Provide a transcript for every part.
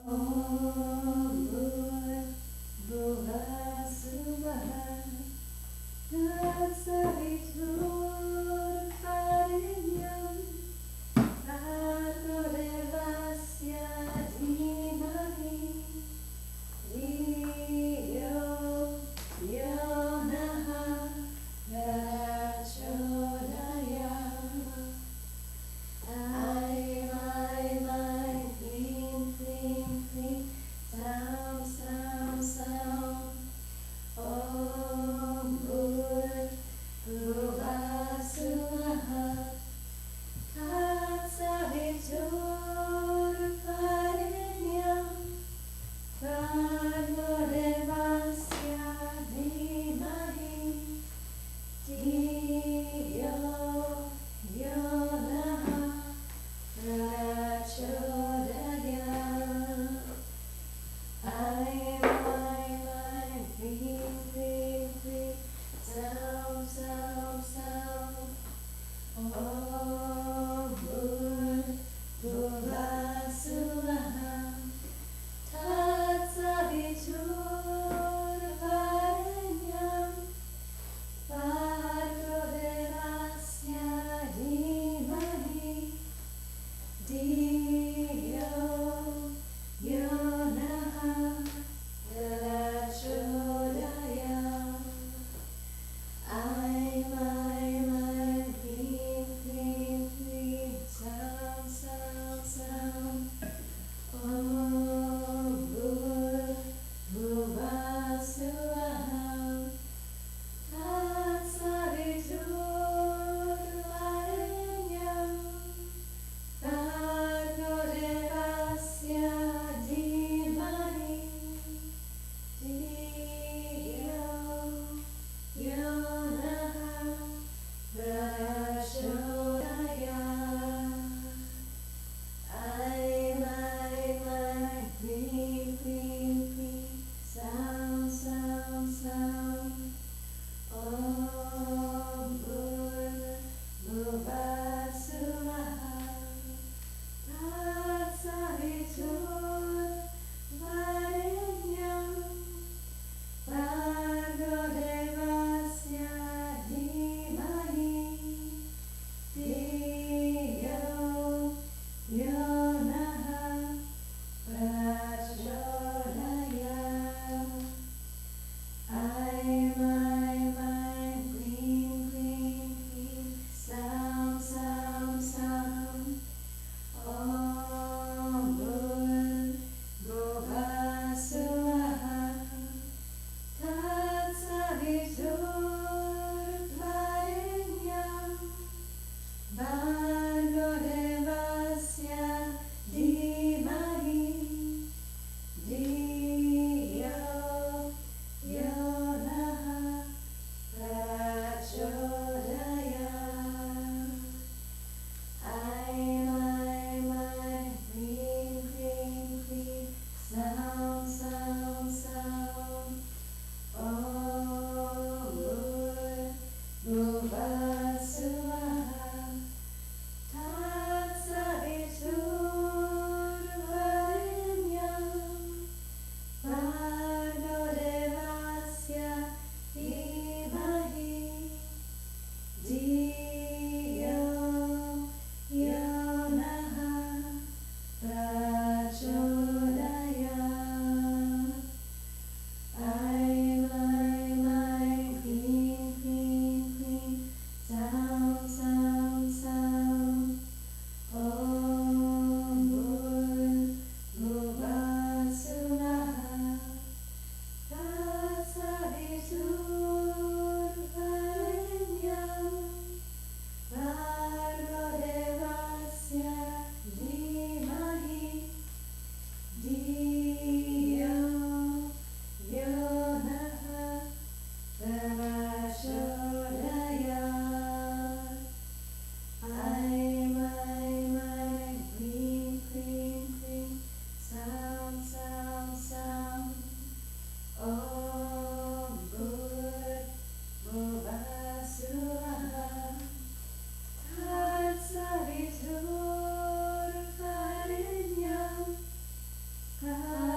Om Bhur Bhuvasvaha I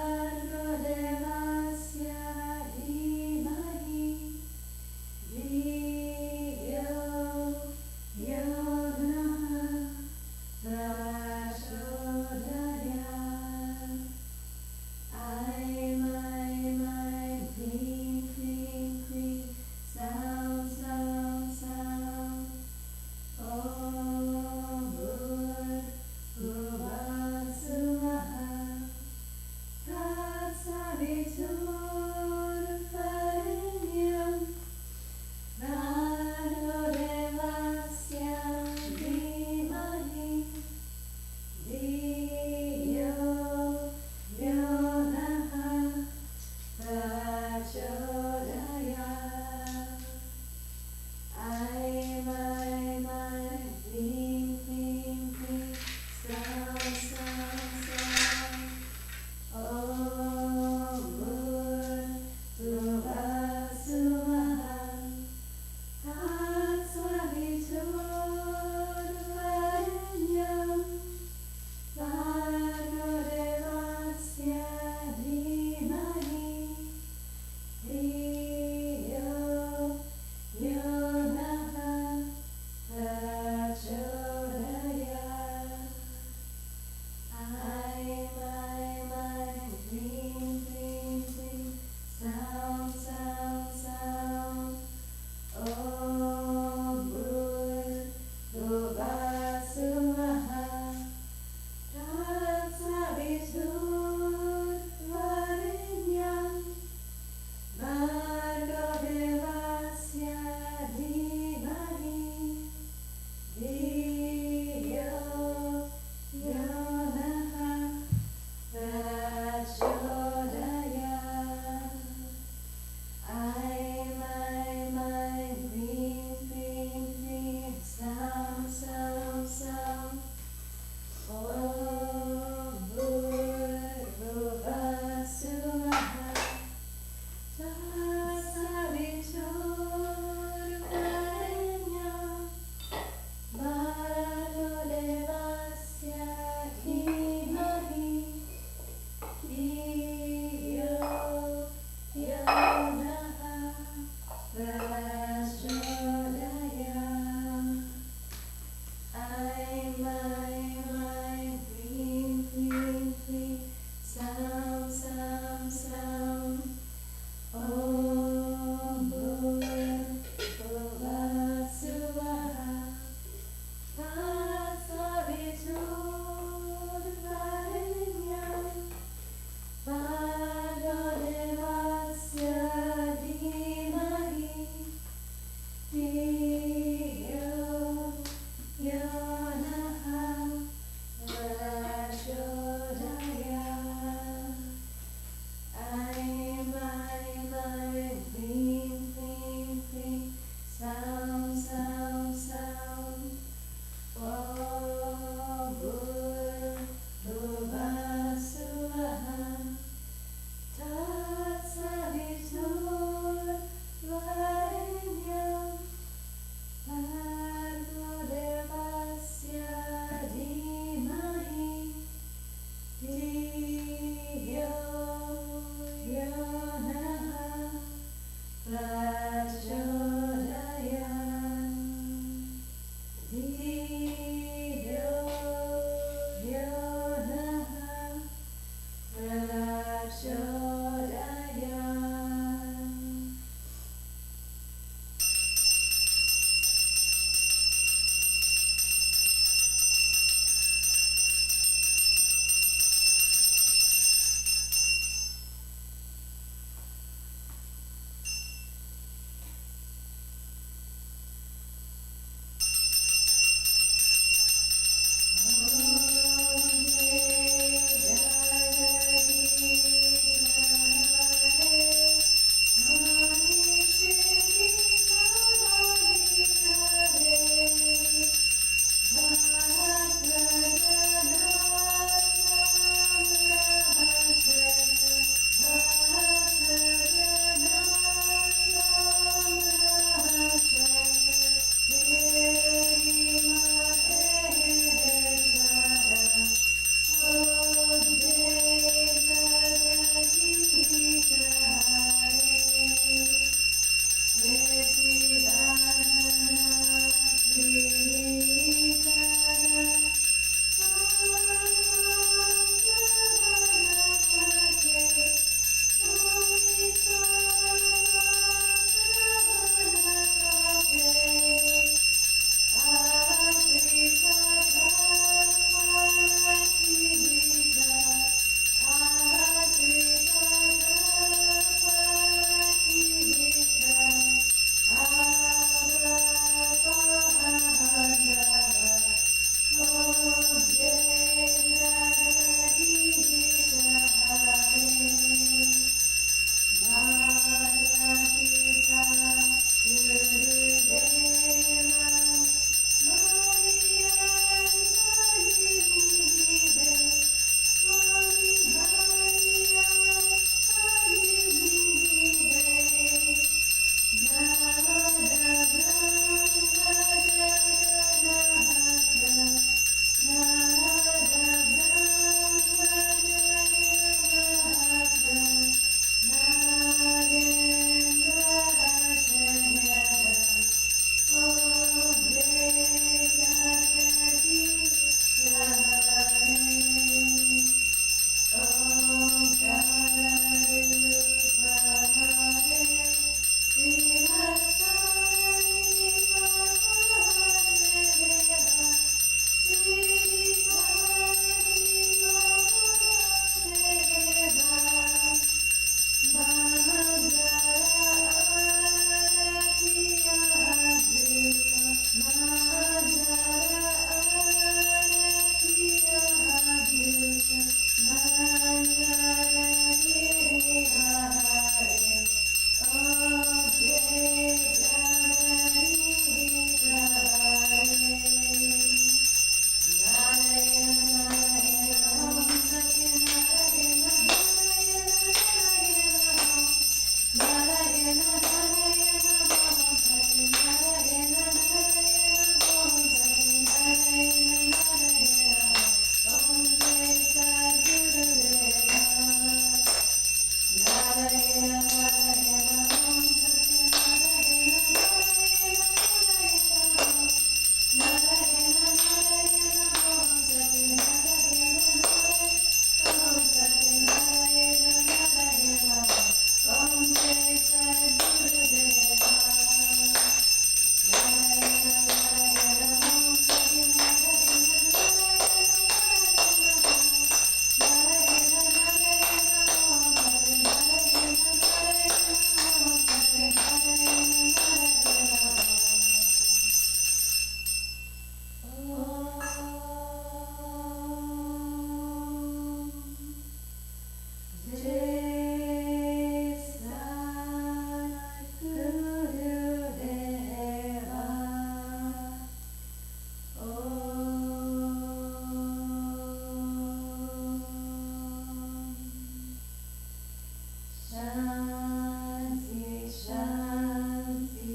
Shanti, Shanti,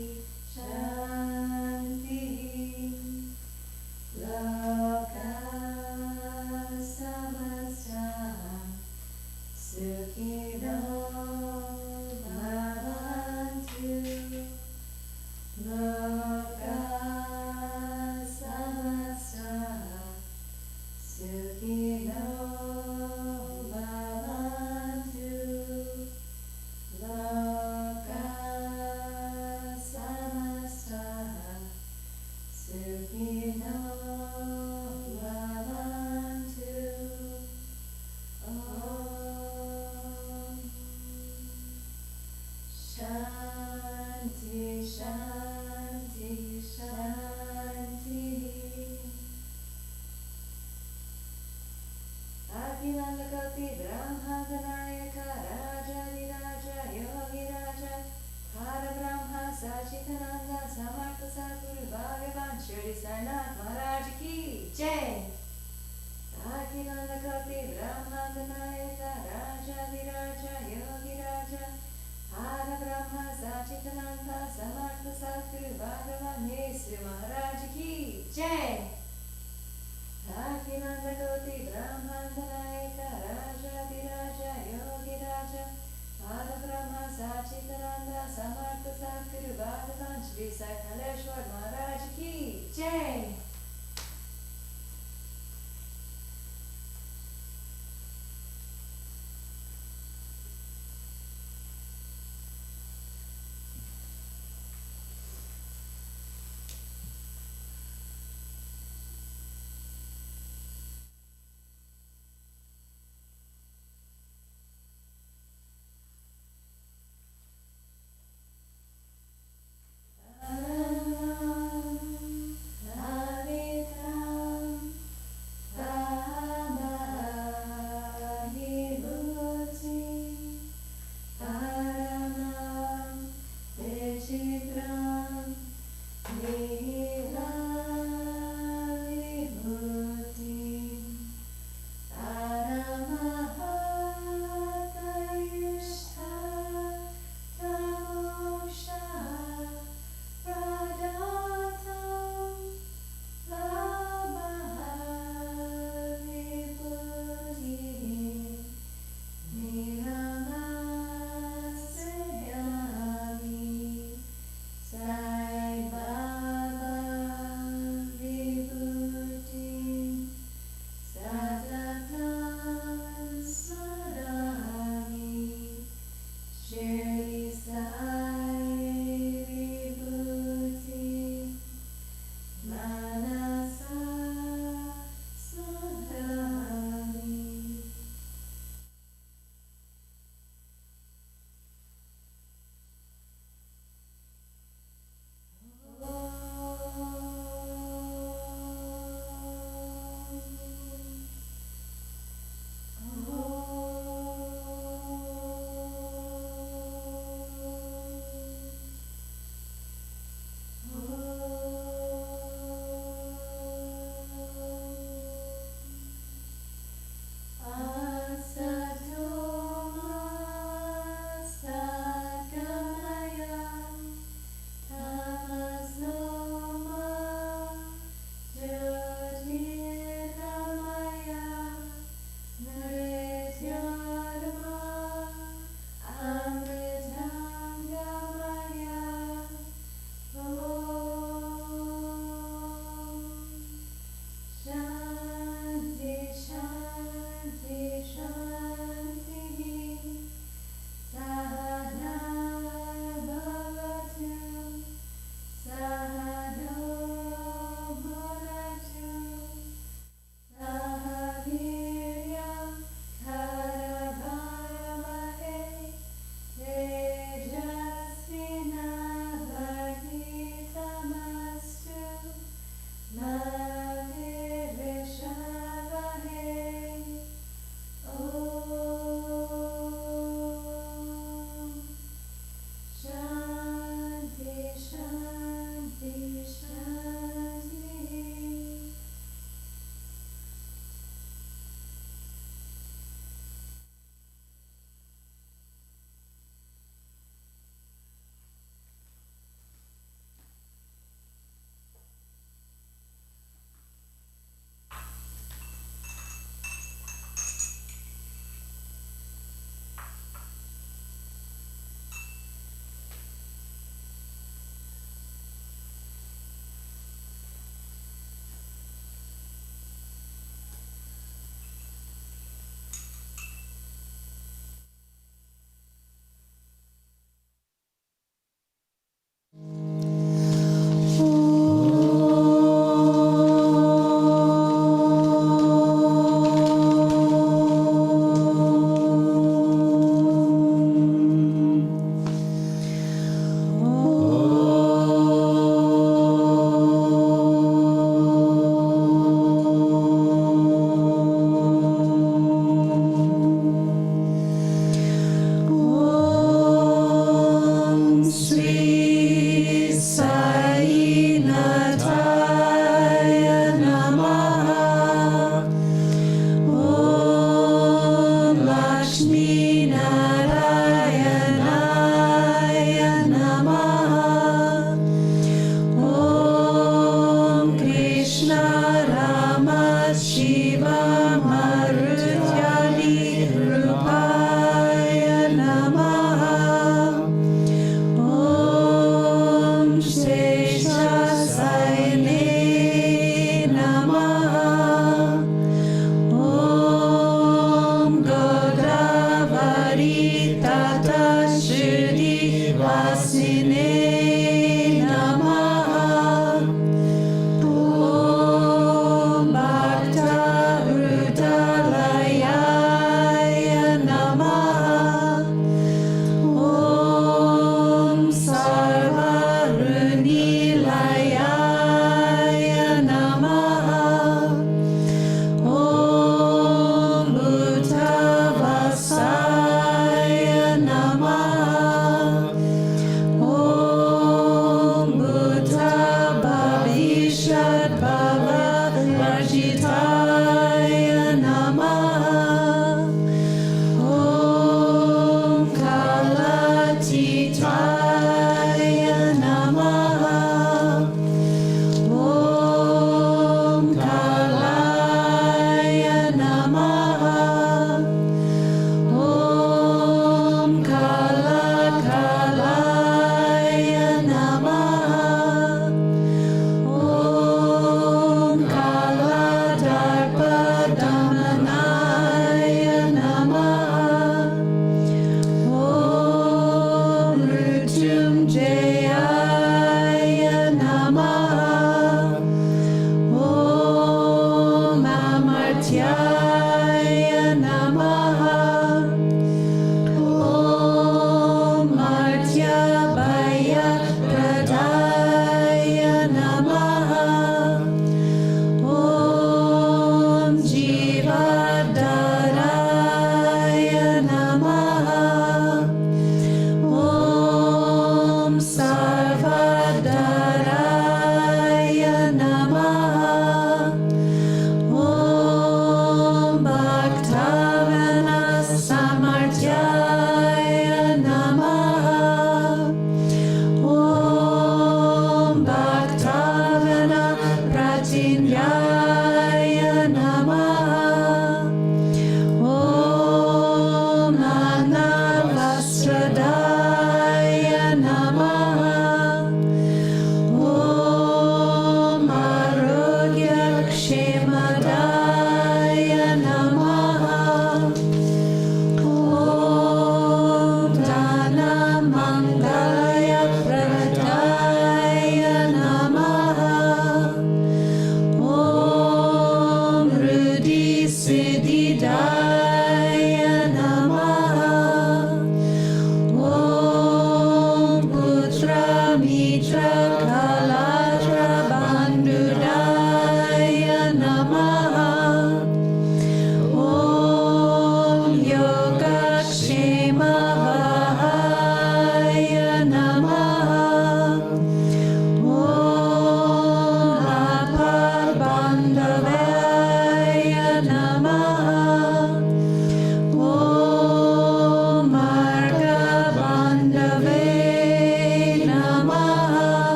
Shanti. Loka samasta sukhino bhavantu. Loka samasta sukhino bhavantu. Loka samasta sukhino bhavantu. Om Shanti, Shanti, Shanti. Akhilandakoti Brahmaganayaka Rajariraja Yogiraja Parabrahma Sachitananda Samartha Sadguru Bhagavan Shirdi Sarnath Maharaj Ki Jai. Akhilandakoti Brahmaganayaka Rajariraja Yogiraja Parabrahma Sachitananda Samartha Sadguru Bhagavan Yesu Maharaj Ki Jai. Akhilandakoti Brahmandanayaka Rajadiraja Yogiraja Parabrahma Sachitananda Samartha Sadguru Bhagavan Shri Sakaleshwar Maharaj Ki Jai.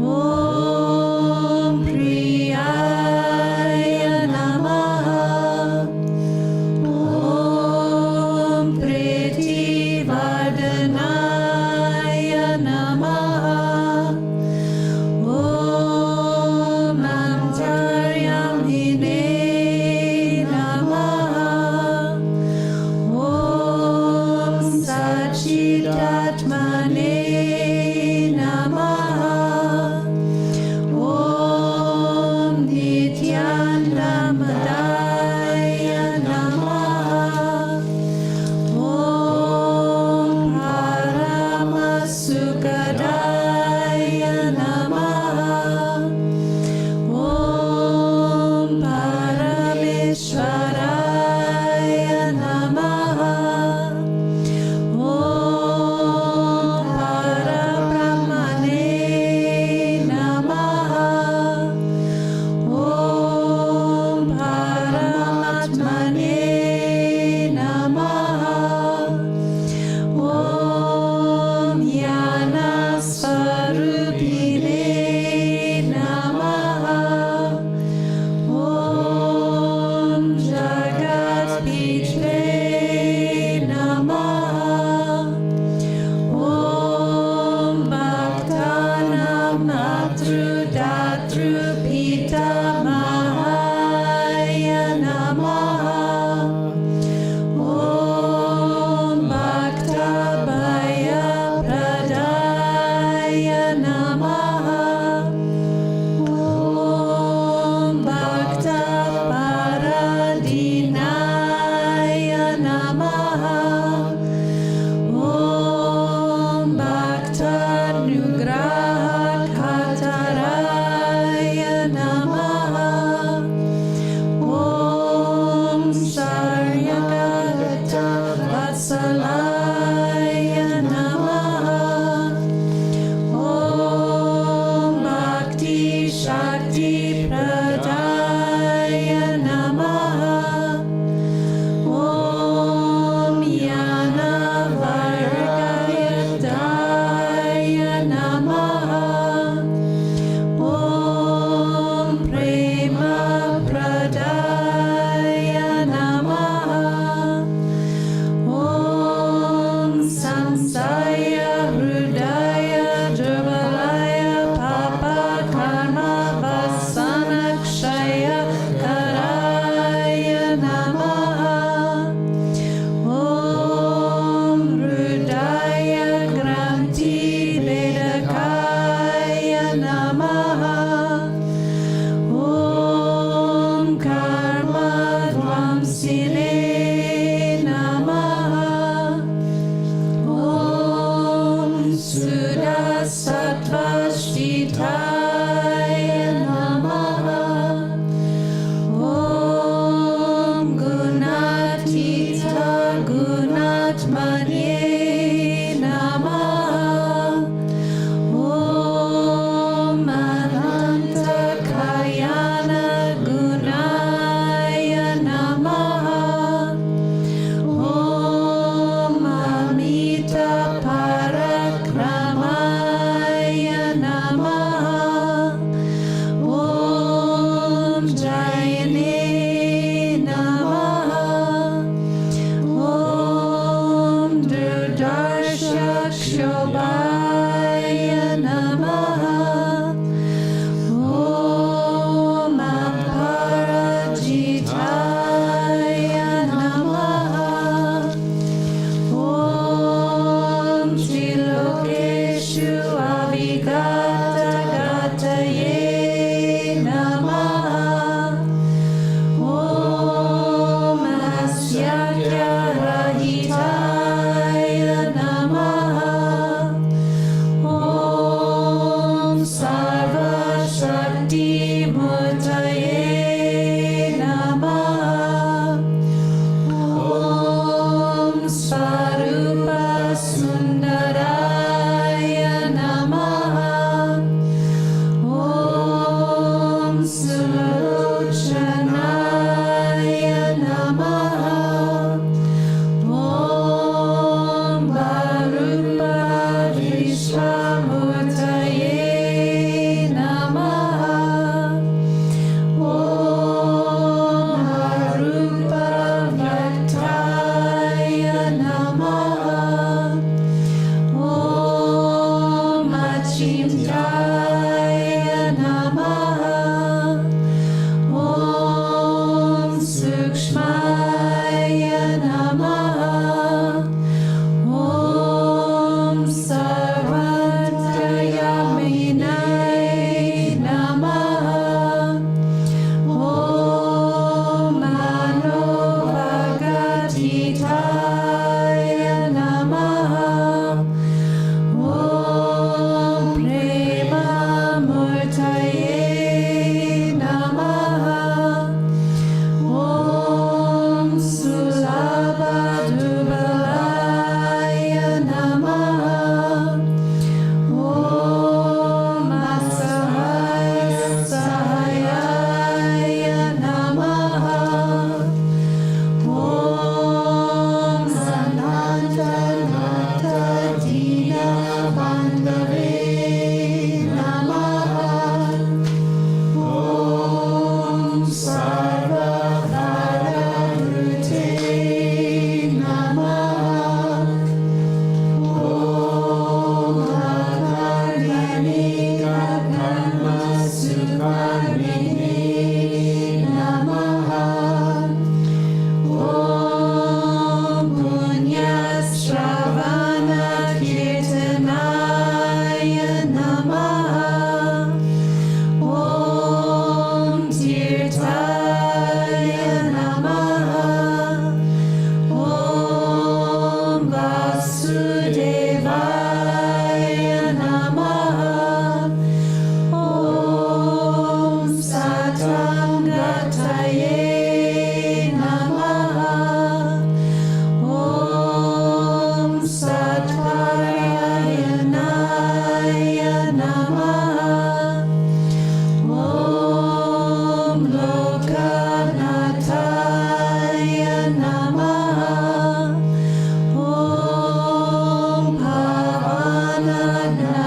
Om Priyaya Namaha. Om Prithivardhanaya Namaha. Om Antaryamine Namaha. Om Sachidatmane Namaha. Om Nityanandaya Namaha. Om Paramasukadaya Namaha. Om Parameshwaraya Namaha. Om Parabrahmane Namaha. Om Paramatmane Namaha. Om Yanasva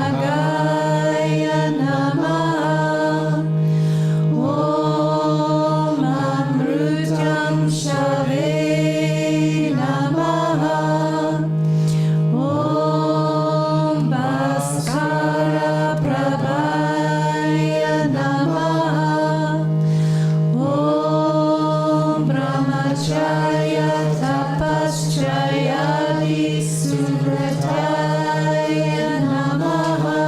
Nagaya Namaha. Om Amrutam Shave Namaha. Om Bhaskara Prabhaya Namaha. Om Brahmacharya Tapaschaya Visubrataya Namaha.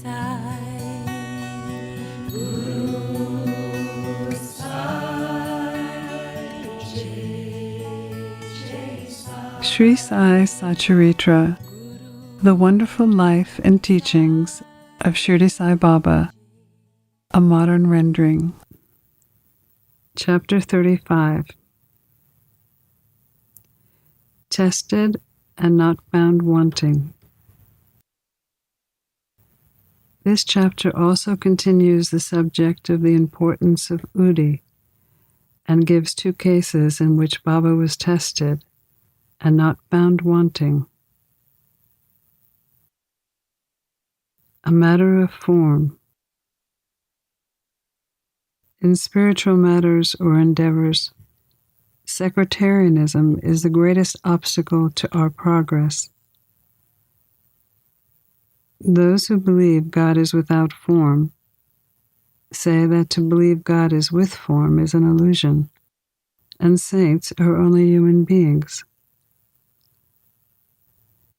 Sri Sai Satcharitra, The Wonderful Life and Teachings of Shirdi Sai Baba, a modern rendering. Chapter 35. Tested and not found wanting. This chapter also continues the subject of the importance of Udi and gives two cases in which Baba was tested and not found wanting. A matter of form. In spiritual matters or endeavors, sectarianism is the greatest obstacle to our progress. Those who believe God is without form say that to believe God is with form is an illusion, and saints are only human beings.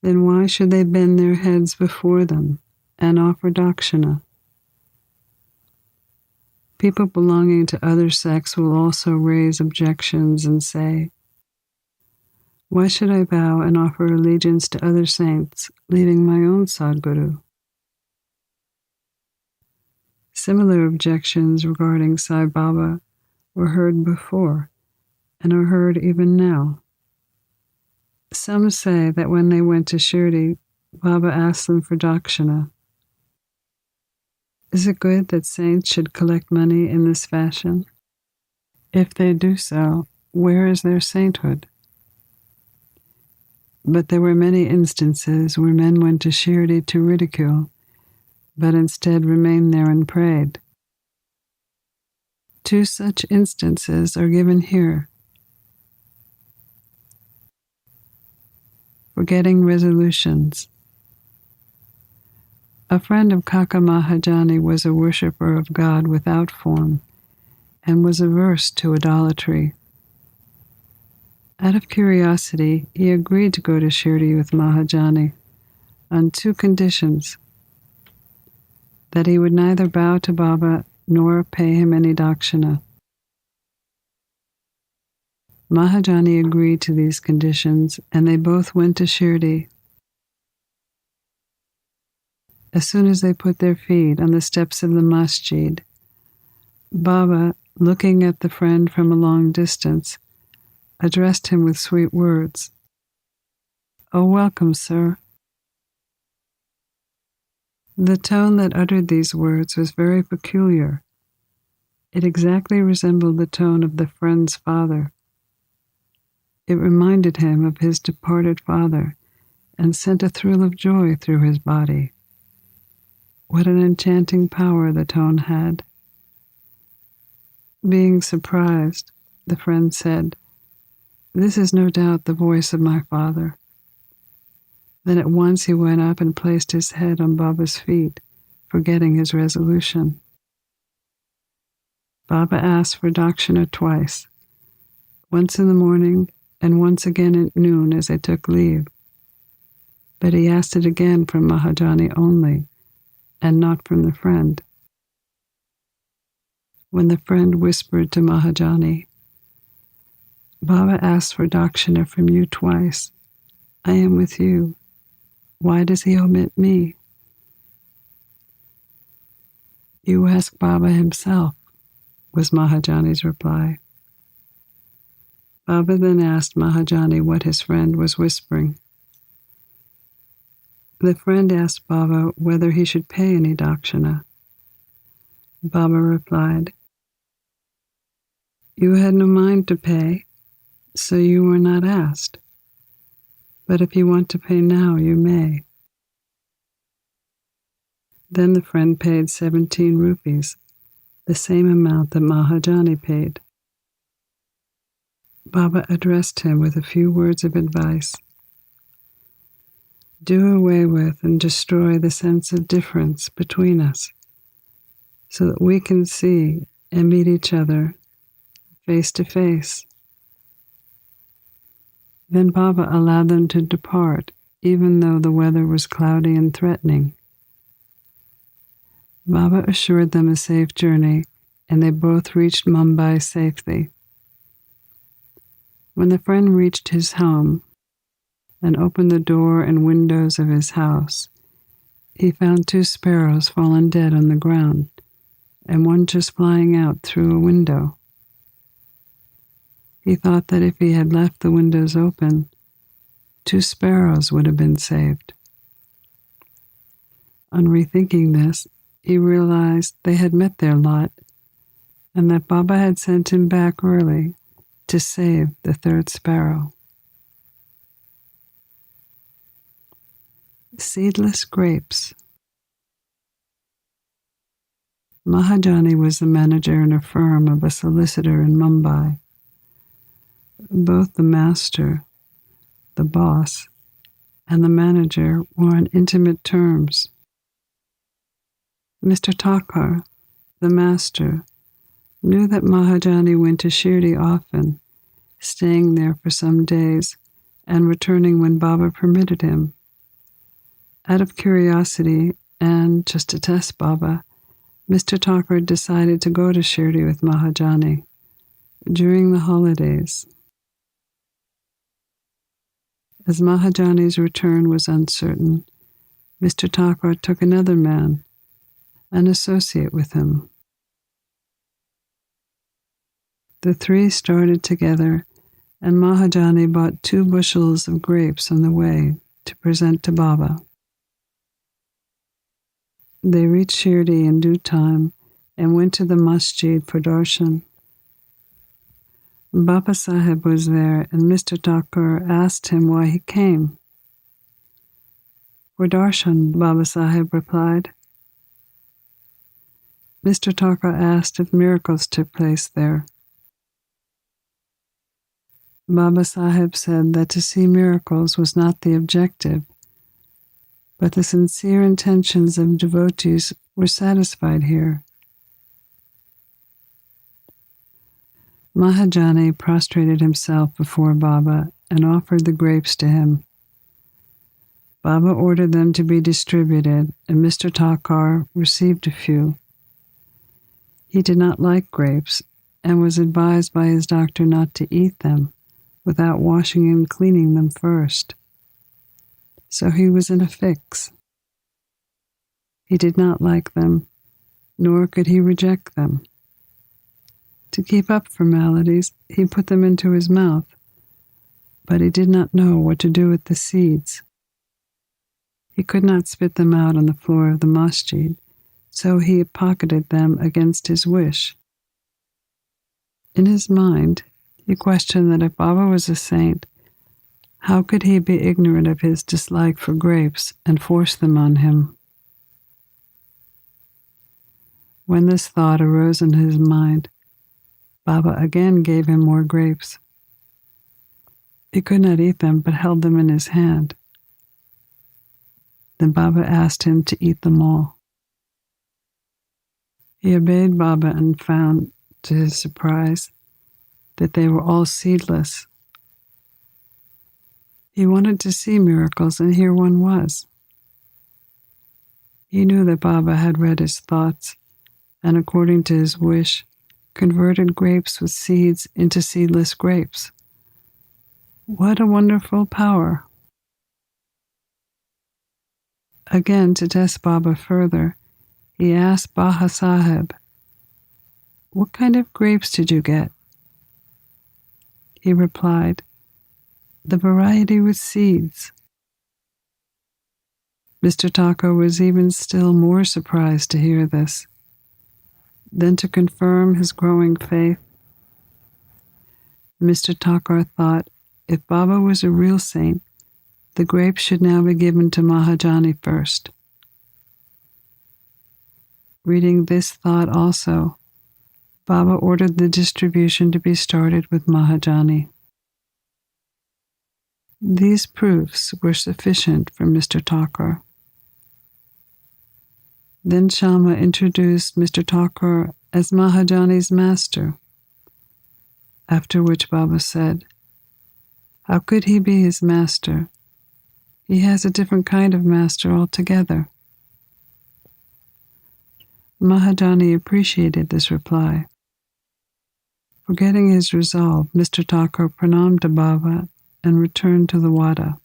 Then why should they bend their heads before them and offer dakshina? People belonging to other sects will also raise objections and say, why should I bow and offer allegiance to other saints, leaving my own Sadguru? Similar objections regarding Sai Baba were heard before and are heard even now. Some say that when they went to Shirdi, Baba asked them for dakshina. Is it good that saints should collect money in this fashion? If they do so, where is their sainthood? But there were many instances where men went to Shirdi to ridicule, but instead remained there and prayed. Two such instances are given here. Forgetting resolutions. A friend of Kaka Mahajani was a worshipper of God without form and was averse to idolatry. Out of curiosity, he agreed to go to Shirdi with Mahajani on two conditions: that he would neither bow to Baba nor pay him any dakshina. Mahajani agreed to these conditions, and they both went to Shirdi. As soon as they put their feet on the steps of the masjid, Baba, looking at the friend from a long distance, addressed him with sweet words. "Oh, welcome, sir." The tone that uttered these words was very peculiar. It exactly resembled the tone of the friend's father. It reminded him of his departed father and sent a thrill of joy through his body. What an enchanting power the tone had. Being surprised, the friend said, "This is no doubt the voice of my father." Then at once he went up and placed his head on Baba's feet, forgetting his resolution. Baba asked for dakshina twice, once in the morning and once again at noon as they took leave. But he asked it again from Mahajani only, and not from the friend. When the friend whispered to Mahajani, "Baba asked for dakshina from you twice. I am with you. Why does he omit me?" "You ask Baba himself," was Mahajani's reply. Baba then asked Mahajani what his friend was whispering. The friend asked Baba whether he should pay any dakshina. Baba replied, "You had no mind to pay, so you were not asked. But if you want to pay now, you may." Then the friend paid 17 rupees, the same amount that Mahajani paid. Baba addressed him with a few words of advice. "Do away with and destroy the sense of difference between us, so that we can see and meet each other face to face." Then Baba allowed them to depart, even though the weather was cloudy and threatening. Baba assured them a safe journey, and they both reached Mumbai safely. When the friend reached his home and opened the door and windows of his house, he found 2 sparrows fallen dead on the ground, and one just flying out through a window. He thought that if he had left the windows open, 2 sparrows would have been saved. On rethinking this, he realized they had met their lot, and that Baba had sent him back early to save the 3rd sparrow. Seedless grapes. Mahajani was the manager in a firm of a solicitor in Mumbai. Both the master, the boss, and the manager were on intimate terms. Mr. Thakur, the master, knew that Mahajani went to Shirdi often, staying there for some days and returning when Baba permitted him. Out of curiosity, and just to test Baba, Mr. Thakur decided to go to Shirdi with Mahajani during the holidays. As Mahajani's return was uncertain, Mr. Thakur took another man, an associate with him. The 3 started together, and Mahajani bought 2 bushels of grapes on the way to present to Baba. They reached Shirdi in due time and went to the masjid for darshan. Baba Sahib was there, and Mr. Thakur asked him why he came. For darshan, Baba Sahib replied. Mr. Thakur asked if miracles took place there. Baba Sahib said that to see miracles was not the objective, but the sincere intentions of devotees were satisfied here. Mahajani prostrated himself before Baba and offered the grapes to him. Baba ordered them to be distributed, and Mr. Thakur received a few. He did not like grapes and was advised by his doctor not to eat them without washing and cleaning them first. So he was in a fix. He did not like them, nor could he reject them. To keep up formalities, he put them into his mouth, but he did not know what to do with the seeds. He could not spit them out on the floor of the masjid, so he pocketed them against his wish. In his mind, he questioned that if Baba was a saint, how could he be ignorant of his dislike for grapes and force them on him? When this thought arose in his mind, Baba again gave him more grapes. He could not eat them, but held them in his hand. Then Baba asked him to eat them all. He obeyed Baba and found, to his surprise, that they were all seedless. He wanted to see miracles, and here one was. He knew that Baba had read his thoughts, and according to his wish, converted grapes with seeds into seedless grapes. What a wonderful power! Again, to test Baba further, he asked Baba Sahib, "What kind of grapes did you get?" He replied, "The variety with seeds." Mr. Thakur was even still more surprised to hear this. Then, to confirm his growing faith, Mr. Thakur thought if Baba was a real saint, the grapes should now be given to Mahajani first. Reading this thought also, Baba ordered the distribution to be started with Mahajani. These proofs were sufficient for Mr. Thakur. Then Shama introduced Mr. Thakur as Mahajani's master, after which Baba said, "How could he be his master? He has a different kind of master altogether." Mahajani appreciated this reply. Forgetting his resolve, Mr. Thakur pranamed to Baba and returned to the Wada.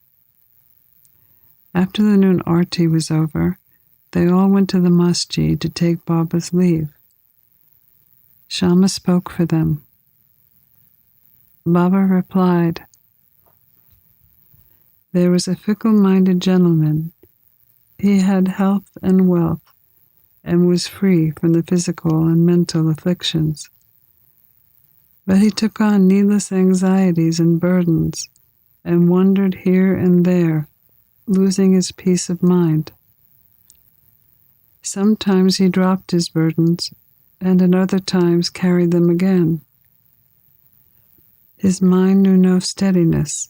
After the noon Aarathi was over, they all went to the masjid to take Baba's leave. Shama spoke for them. Baba replied, "There was a fickle-minded gentleman. He had health and wealth and was free from the physical and mental afflictions. But he took on needless anxieties and burdens and wandered here and there, losing his peace of mind. Sometimes he dropped his burdens, and at other times carried them again. His mind knew no steadiness.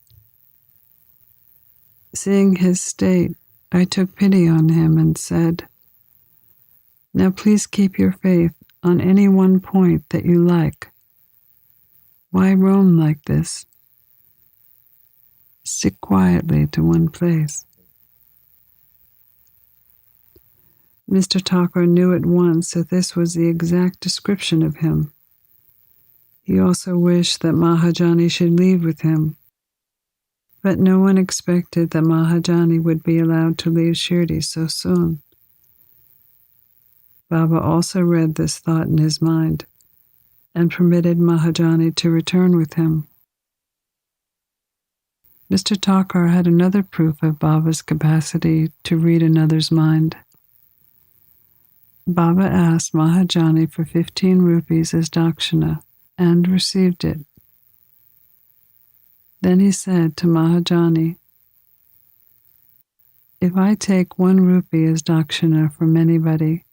Seeing his state, I took pity on him and said, 'Now please keep your faith on any one point that you like. Why roam like this? Stick quietly to one place.'" Mr. Thakur knew at once that this was the exact description of him. He also wished that Mahajani should leave with him, but no one expected that Mahajani would be allowed to leave Shirdi so soon. Baba also read this thought in his mind and permitted Mahajani to return with him. Mr. Thakur had another proof of Baba's capacity to read another's mind. Baba asked Mahajani for 15 rupees as dakshina and received it. Then he said to Mahajani, "If I take 1 rupee as dakshina from anybody,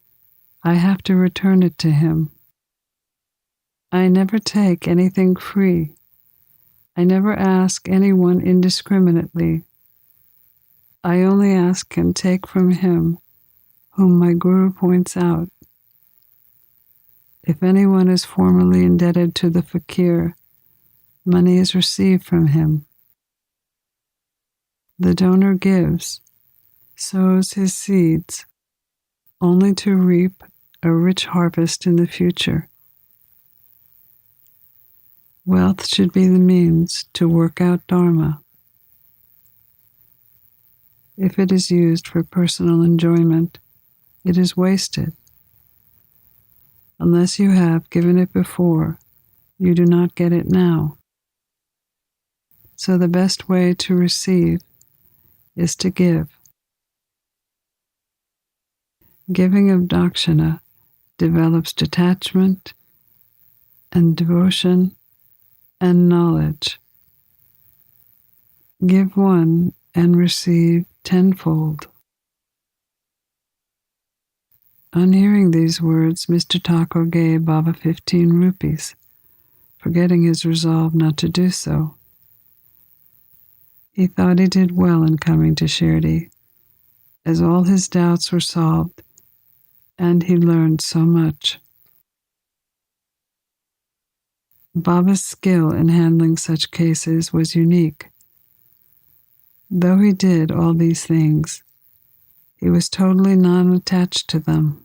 I have to return it to him. I never take anything free. I never ask anyone indiscriminately. I only ask and take from him whom my Guru points out. If anyone is formally indebted to the fakir, money is received from him. The donor gives, sows his seeds, only to reap a rich harvest in the future. Wealth should be the means to work out dharma. If it is used for personal enjoyment, it is wasted. Unless you have given it before, you do not get it now. So the best way to receive is to give. Giving of dakshina develops detachment and devotion and knowledge. Give 1 and receive 10-fold. On hearing these words, Mr. Thakur gave Baba 15 rupees, forgetting his resolve not to do so. He thought he did well in coming to Shirdi, as all his doubts were solved, and he learned so much. Baba's skill in handling such cases was unique. Though he did all these things, he was totally non-attached to them.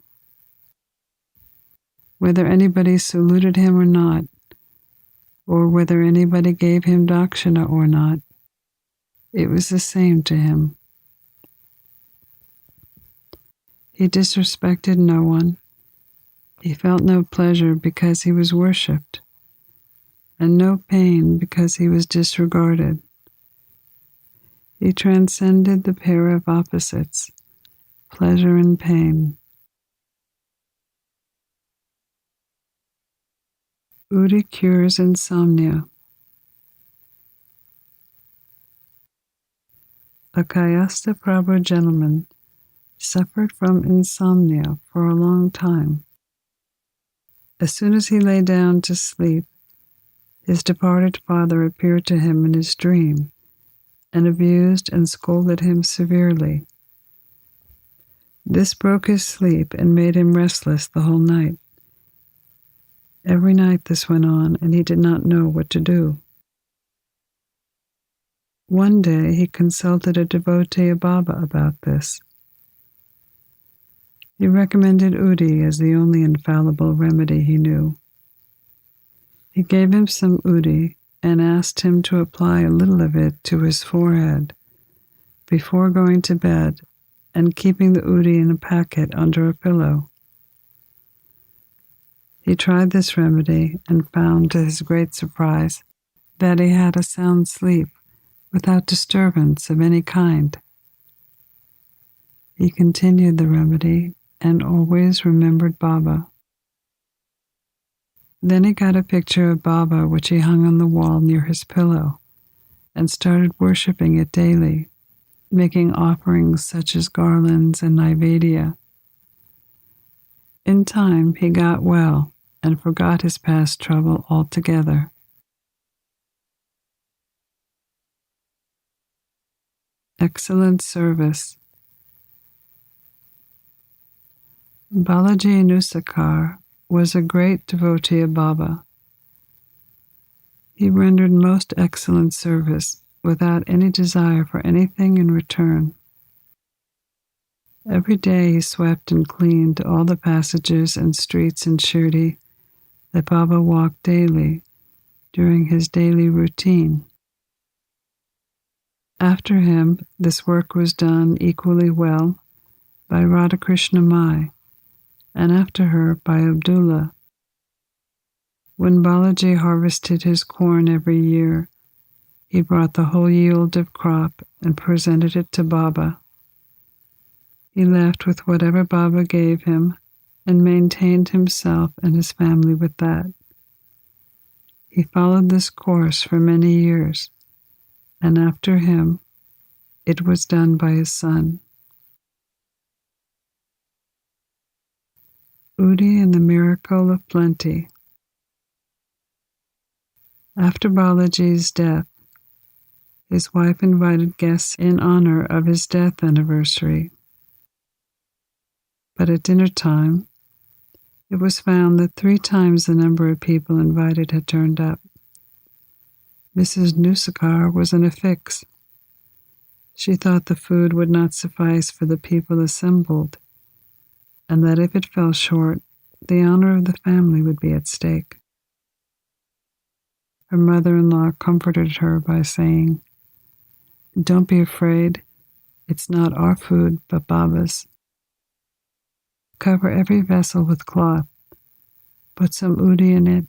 Whether anybody saluted him or not, or whether anybody gave him dakshina or not, it was the same to him. He disrespected no one. He felt no pleasure because he was worshipped, and no pain because he was disregarded. He transcended the pair of opposites, pleasure and pain. Udi cures insomnia. A Kayastha Prabhu gentleman suffered from insomnia for a long time. As soon as he lay down to sleep, his departed father appeared to him in his dream and abused and scolded him severely. This broke his sleep and made him restless the whole night. Every night this went on, and he did not know what to do. One day he consulted a devotee of Baba about this. He recommended Udi as the only infallible remedy he knew. He gave him some Udi and asked him to apply a little of it to his forehead before going to bed and keeping the Udi in a packet under a pillow. He tried this remedy and found, to his great surprise, that he had a sound sleep without disturbance of any kind. He continued the remedy and always remembered Baba. Then he got a picture of Baba which he hung on the wall near his pillow and started worshipping it daily, making offerings such as garlands and naivedya. In time he got well and forgot his past trouble altogether. Excellent service. Balaji Nusakar was a great devotee of Baba. He rendered most excellent service without any desire for anything in return. Every day he swept and cleaned all the passages and streets in Shirdi that Baba walked daily during his daily routine. After him, this work was done equally well by Radhakrishna Mai, and after her by Abdullah. When Balaji harvested his corn every year, he brought the whole yield of crop and presented it to Baba. He left with whatever Baba gave him and maintained himself and his family with that. He followed this course for many years, and after him, it was done by his son. Udi and the Miracle of Plenty. After Balaji's death, his wife invited guests in honor of his death anniversary. But at dinner time, it was found that 3 times the number of people invited had turned up. Mrs. Nusakar was in a fix. She thought the food would not suffice for the people assembled, and that if it fell short, the honor of the family would be at stake. Her mother-in-law comforted her by saying, "Don't be afraid. It's not our food, but Baba's. Cover every vessel with cloth, put some udi in it,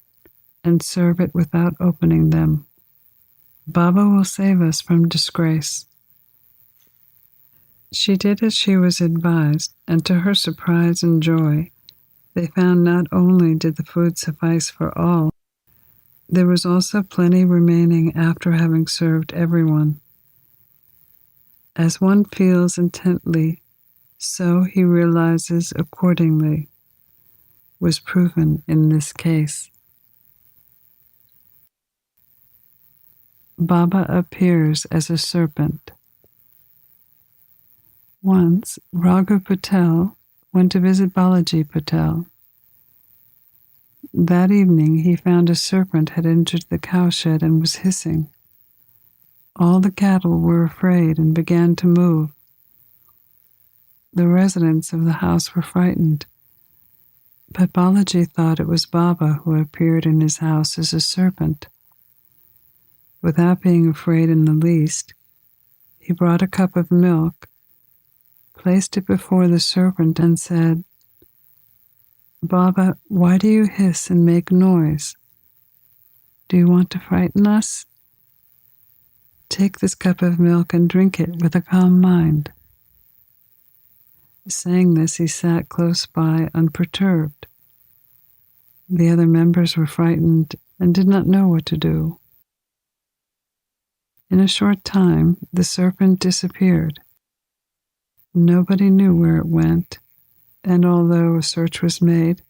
and serve it without opening them. Baba will save us from disgrace." She did as she was advised, and to her surprise and joy, they found not only did the food suffice for all, there was also plenty remaining after having served everyone. As one feels intently, so he realizes accordingly, was proven in this case. Baba appears as a serpent. Once, Raghu Patel went to visit Balaji Patel. That evening he found a serpent had entered the cowshed and was hissing. All the cattle were afraid and began to move. The residents of the house were frightened, but Balaji thought it was Baba who appeared in his house as a serpent. Without being afraid in the least, he brought a cup of milk, placed it before the serpent, and said, "Baba, why do you hiss and make noise? Do you want to frighten us? Take this cup of milk and drink it with a calm mind." Saying this, he sat close by, unperturbed. The other members were frightened and did not know what to do. In a short time, the serpent disappeared. Nobody knew where it went, and although a search was made,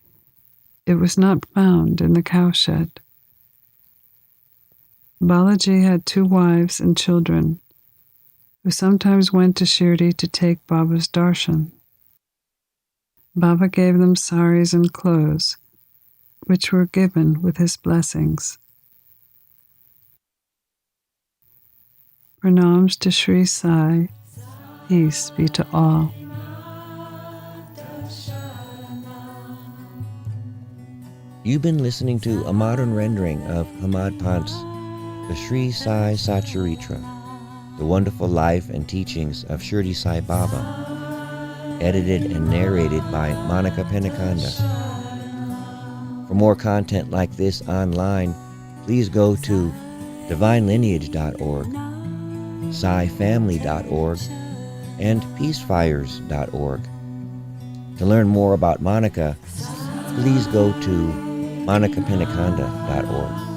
it was not found in the cowshed. Balaji had 2 wives and children, who sometimes went to Shirdi to take Baba's darshan. Baba gave them saris and clothes, which were given with his blessings. Pranams to Sri Sai. Peace be to all. You've been listening to a modern rendering of Hamad Pant's The Sri Sai Satcharitra, The Wonderful Life and Teachings of Shirdi Sai Baba, edited and narrated by Monica Penacanda. For more content like this online, please go to divinelineage.org, SaiFamily.org, and peacefires.org. To learn more about Monica, please go to monicapenacanda.org.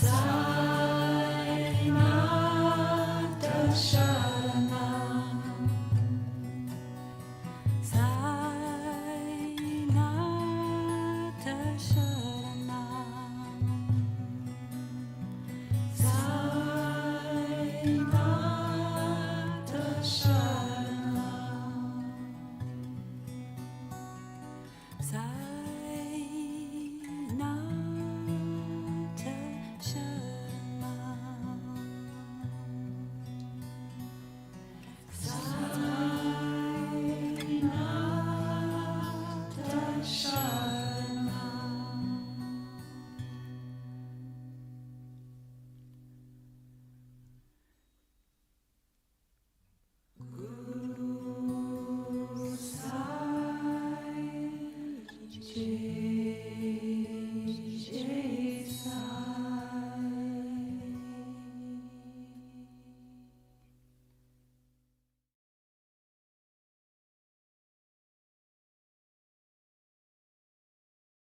Sa